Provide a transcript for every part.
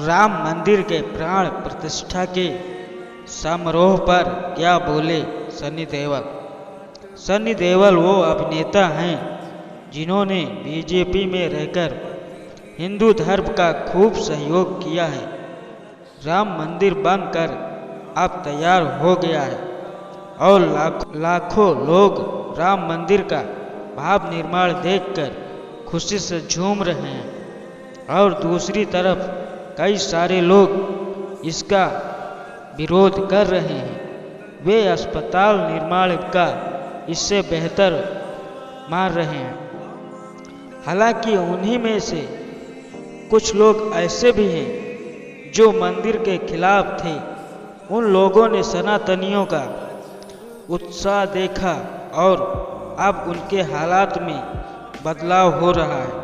राम मंदिर के प्राण प्रतिष्ठा के समारोह पर क्या बोले सनी देओल। सनी देओल वो अभिनेता हैं जिन्होंने बीजेपी में रहकर हिंदू धर्म का खूब सहयोग किया है। राम मंदिर बनकर अब तैयार हो गया है और लाखों लोग राम मंदिर का भाव निर्माण देखकर खुशी से झूम रहे हैं और दूसरी तरफ कई सारे लोग इसका विरोध कर रहे हैं। वे अस्पताल निर्माण का इससे बेहतर मान रहे हैं। हालांकि उन्हीं में से कुछ लोग ऐसे भी हैं जो मंदिर के खिलाफ थे। उन लोगों ने सनातनियों का उत्साह देखा और अब उनके हालात में बदलाव हो रहा है।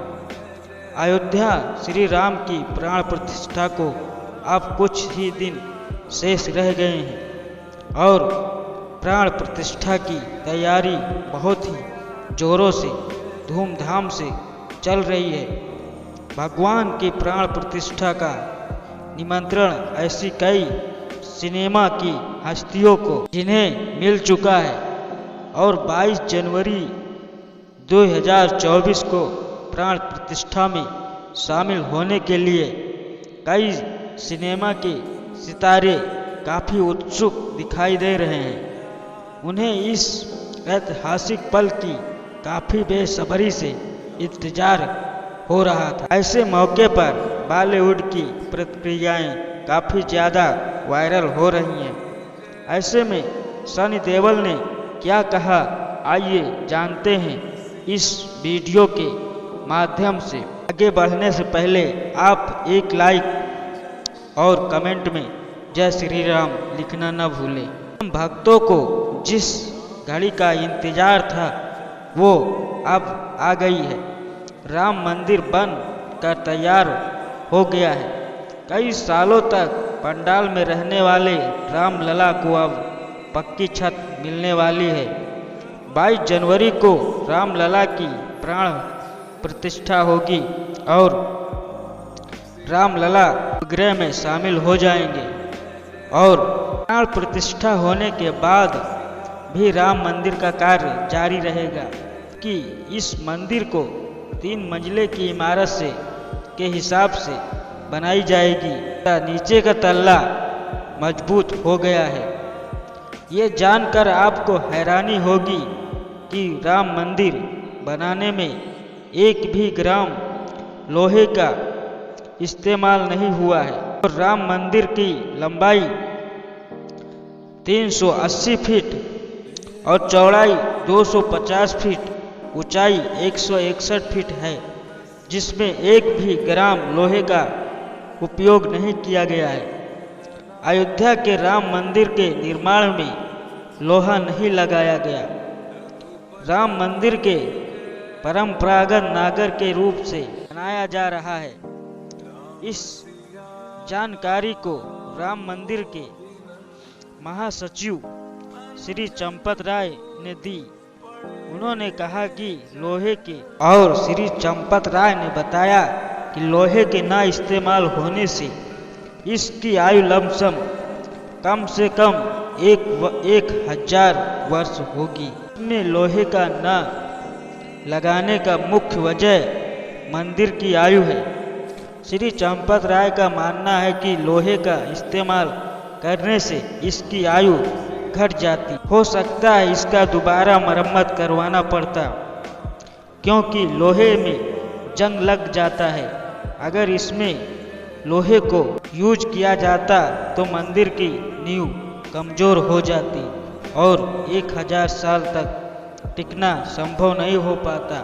अयोध्या श्री राम की प्राण प्रतिष्ठा को अब कुछ ही दिन शेष रह गए हैं और प्राण प्रतिष्ठा की तैयारी बहुत ही जोरों से धूमधाम से चल रही है। भगवान की प्राण प्रतिष्ठा का निमंत्रण ऐसी कई सिनेमा की हस्तियों को जिन्हें मिल चुका है और 22 जनवरी 2024 को प्राण प्रतिष्ठा में शामिल होने के लिए कई सिनेमा के सितारे काफ़ी उत्सुक दिखाई दे रहे हैं। उन्हें इस ऐतिहासिक पल की काफ़ी बेसब्री से इंतजार हो रहा था। ऐसे मौके पर बॉलीवुड की प्रतिक्रियाएं काफ़ी ज़्यादा वायरल हो रही हैं। ऐसे में सनी देओल ने क्या कहा, आइए जानते हैं इस वीडियो के माध्यम से। आगे बढ़ने से पहले आप एक लाइक और कमेंट में जय श्री राम लिखना न भूलें। हम भक्तों को जिस घड़ी का इंतजार था वो अब आ गई है। राम मंदिर बन कर तैयार हो गया है। कई सालों तक पंडाल में रहने वाले राम लला को अब पक्की छत मिलने वाली है। 22 जनवरी को राम लला की प्राण प्रतिष्ठा होगी और राम लला गृह में शामिल हो जाएंगे और प्राण प्रतिष्ठा होने के बाद भी राम मंदिर का कार्य जारी रहेगा कि इस मंदिर को 3 मंजिले की इमारत से के हिसाब से बनाई जाएगी। नीचे का तल्ला मजबूत हो गया है। ये जानकर आपको हैरानी होगी कि राम मंदिर बनाने में एक भी ग्राम लोहे का इस्तेमाल नहीं हुआ है और राम मंदिर की लंबाई 380 फीट और चौड़ाई 250 फीट, ऊंचाई 161 फीट है, जिसमें एक भी ग्राम लोहे का उपयोग नहीं किया गया है। अयोध्या के राम मंदिर के निर्माण में लोहा नहीं लगाया गया। राम मंदिर के परंपरागत नागर के रूप से बनाया जा रहा है। इस जानकारी को राम मंदिर के महासचिव श्री चंपत राय ने दी। उन्होंने कहा कि लोहे के और श्री चंपत राय ने बताया कि लोहे के न इस्तेमाल होने से इसकी आयु लमसम कम से कम 1000 वर्ष होगी। इसमें लोहे का न लगाने का मुख्य वजह मंदिर की आयु है। श्री चंपत राय का मानना है कि लोहे का इस्तेमाल करने से इसकी आयु घट जाती। हो सकता है इसका दोबारा मरम्मत करवाना पड़ता, क्योंकि लोहे में जंग लग जाता है। अगर इसमें लोहे को यूज किया जाता तो मंदिर की नींव कमज़ोर हो जाती और 1000 साल तक टिकना संभव नहीं हो पाता।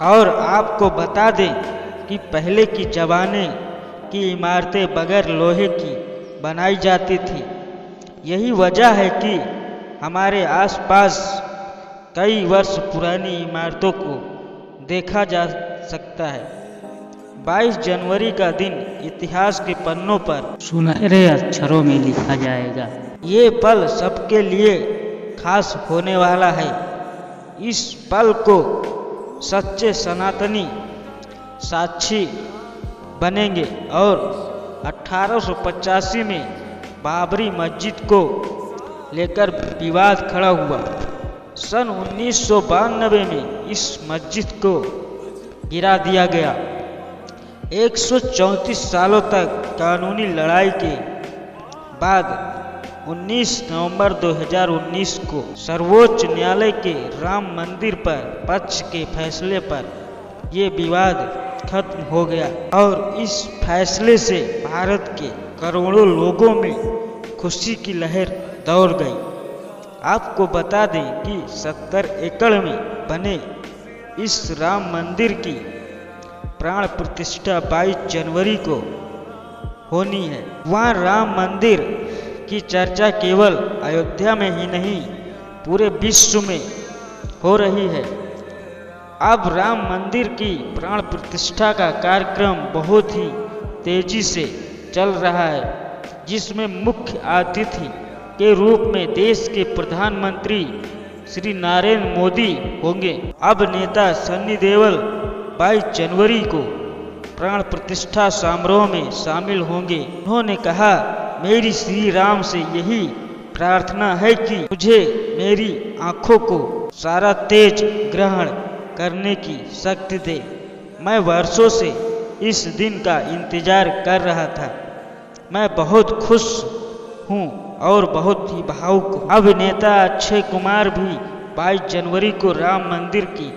और आपको बता दें कि पहले की ज़माने की इमारतें बगैर लोहे की बनाई जाती थी। यही वजह है कि हमारे आसपास कई वर्ष पुरानी इमारतों को देखा जा सकता है। 22 जनवरी का दिन इतिहास के पन्नों पर सुनहरे अक्षरों में लिखा जाएगा। ये पल सबके लिए खास होने वाला है। इस पल को सच्चे सनातनी साक्षी बनेंगे और 1885 में बाबरी मस्जिद को लेकर विवाद खड़ा हुआ। सन 1992 में इस मस्जिद को गिरा दिया गया। 134 सालों तक कानूनी लड़ाई के बाद 19 नवंबर 2019 को सर्वोच्च न्यायालय के राम मंदिर पर पक्ष के फैसले पर ये विवाद खत्म हो गया और इस फैसले से भारत के करोड़ों लोगों में खुशी की लहर दौड़ गई। आपको बता दें कि 70 एकड़ में बने इस राम मंदिर की प्राण प्रतिष्ठा 22 जनवरी को होनी है। वहाँ राम मंदिर की चर्चा केवल अयोध्या में ही नहीं पूरे विश्व में हो रही है। अब राम मंदिर की प्राण प्रतिष्ठा का कार्यक्रम बहुत ही तेजी से चल रहा है, जिसमें मुख्य अतिथि के रूप में देश के प्रधानमंत्री श्री नरेंद्र मोदी होंगे। अब नेता सन्नी देओल 22 जनवरी को प्राण प्रतिष्ठा समारोह में शामिल होंगे। उन्होंने कहा, मेरी श्री राम से यही प्रार्थना है कि मुझे मेरी आंखों को सारा तेज ग्रहण करने की शक्ति दे। मैं वर्षों से इस दिन का इंतजार कर रहा था। मैं बहुत खुश हूँ और बहुत ही भावुक। अभिनेता अक्षय कुमार भी 22 जनवरी को राम मंदिर की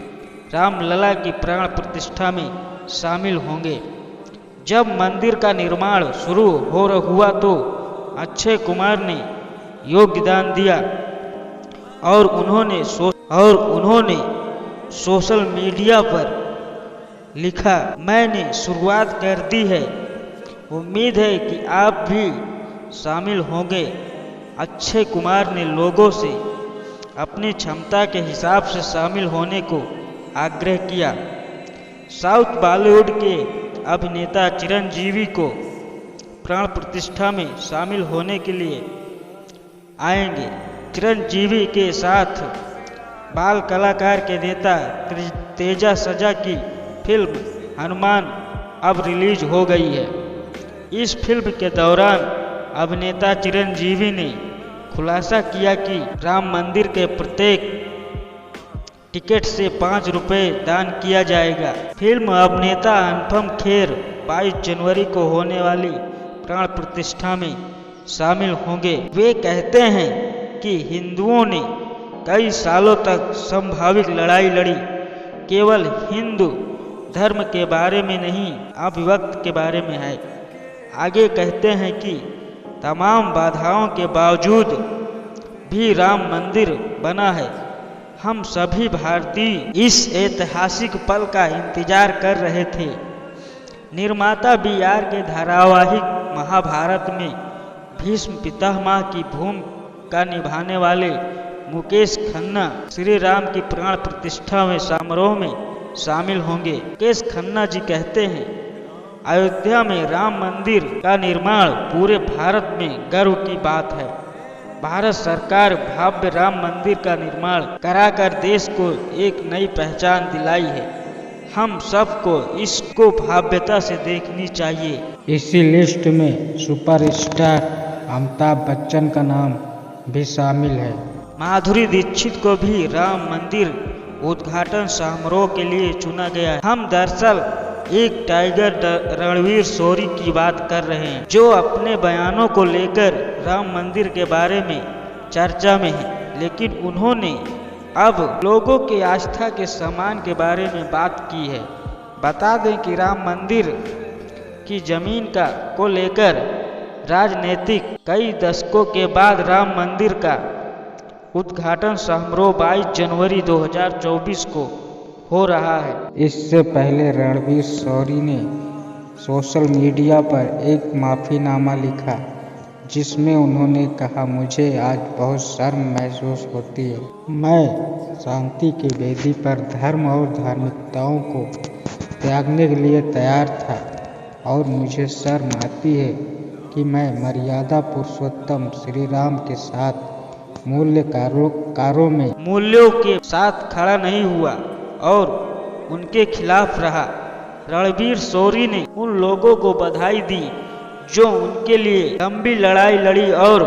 रामलला की प्राण प्रतिष्ठा में शामिल होंगे। जब मंदिर का निर्माण शुरू हुआ तो अक्षय कुमार ने योगदान दिया और उन्होंने सोशल मीडिया पर लिखा, मैंने शुरुआत कर दी है, उम्मीद है कि आप भी शामिल होंगे। अक्षय कुमार ने लोगों से अपनी क्षमता के हिसाब से शामिल होने को आग्रह किया। साउथ बॉलीवुड के अभिनेता चिरंजीवी को प्राण प्रतिष्ठा में शामिल होने के लिए आएंगे। चिरंजीवी के साथ बाल कलाकार के नेता तेजा सजा की फिल्म हनुमान अब रिलीज हो गई है। इस फिल्म के दौरान अभिनेता चिरंजीवी ने खुलासा किया कि राम मंदिर के प्रत्येक टिकट से 5 रुपये दान किया जाएगा। फिल्म अभिनेता अनुपम खेर 22 जनवरी को होने वाली प्राण प्रतिष्ठा में शामिल होंगे। वे कहते हैं कि हिंदुओं ने कई सालों तक संभावित लड़ाई लड़ी, केवल हिंदू धर्म के बारे में नहीं, अभिव्यक्ति के बारे में है। आगे कहते हैं कि तमाम बाधाओं के बावजूद भी राम मंदिर बना है। हम सभी भारतीय इस ऐतिहासिक पल का इंतजार कर रहे थे। निर्माता BR के धारावाहिक महाभारत में भीष्म पितामह की भूमिका निभाने वाले मुकेश खन्ना श्री राम की प्राण प्रतिष्ठा में समारोह में शामिल होंगे। मुकेश खन्ना जी कहते हैं, अयोध्या में राम मंदिर का निर्माण पूरे भारत में गर्व की बात है। भारत सरकार भव्य राम मंदिर का निर्माण कराकर देश को एक नई पहचान दिलाई है। हम सबको इसको भव्यता से देखनी चाहिए। इसी लिस्ट में सुपरस्टार अमिताभ बच्चन का नाम भी शामिल है। माधुरी दीक्षित को भी राम मंदिर उद्घाटन समारोह के लिए चुना गया है। हम दरअसल एक टाइगर रणवीर शोरी की बात कर रहे हैं, जो अपने बयानों को लेकर राम मंदिर के बारे में चर्चा में है, लेकिन उन्होंने अब लोगों की आस्था के सम्मान के बारे में बात की है। बता दें कि राम मंदिर की जमीन को लेकर राजनीतिक कई दशकों के बाद राम मंदिर का उद्घाटन समारोह 22 जनवरी 2024 को हो रहा है। इससे पहले रणवीर शोरी ने सोशल मीडिया पर एक माफ़ीनामा लिखा, जिसमें उन्होंने कहा, मुझे आज बहुत शर्म महसूस होती है। मैं शांति की वेदी पर धर्म और धार्मिकताओं को त्यागने के लिए तैयार था और मुझे शर्म आती है कि मैं मर्यादा पुरुषोत्तम श्री राम के साथ मूल्यों के साथ खड़ा नहीं हुआ और उनके खिलाफ रहा। रणवीर शोरी ने उन लोगों को बधाई दी जो उनके लिए लंबी लड़ाई लड़ी और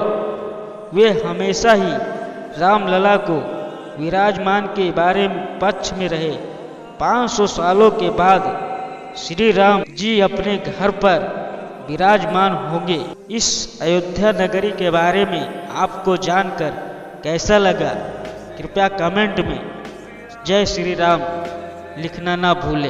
वे हमेशा ही रामलला को विराजमान के बारे में पक्ष में रहे। 500 सालों के बाद श्री राम जी अपने घर पर विराजमान होंगे। इस अयोध्या नगरी के बारे में आपको जानकर कैसा लगा, कृपया कमेंट में जय श्री राम लिखना ना भूलें।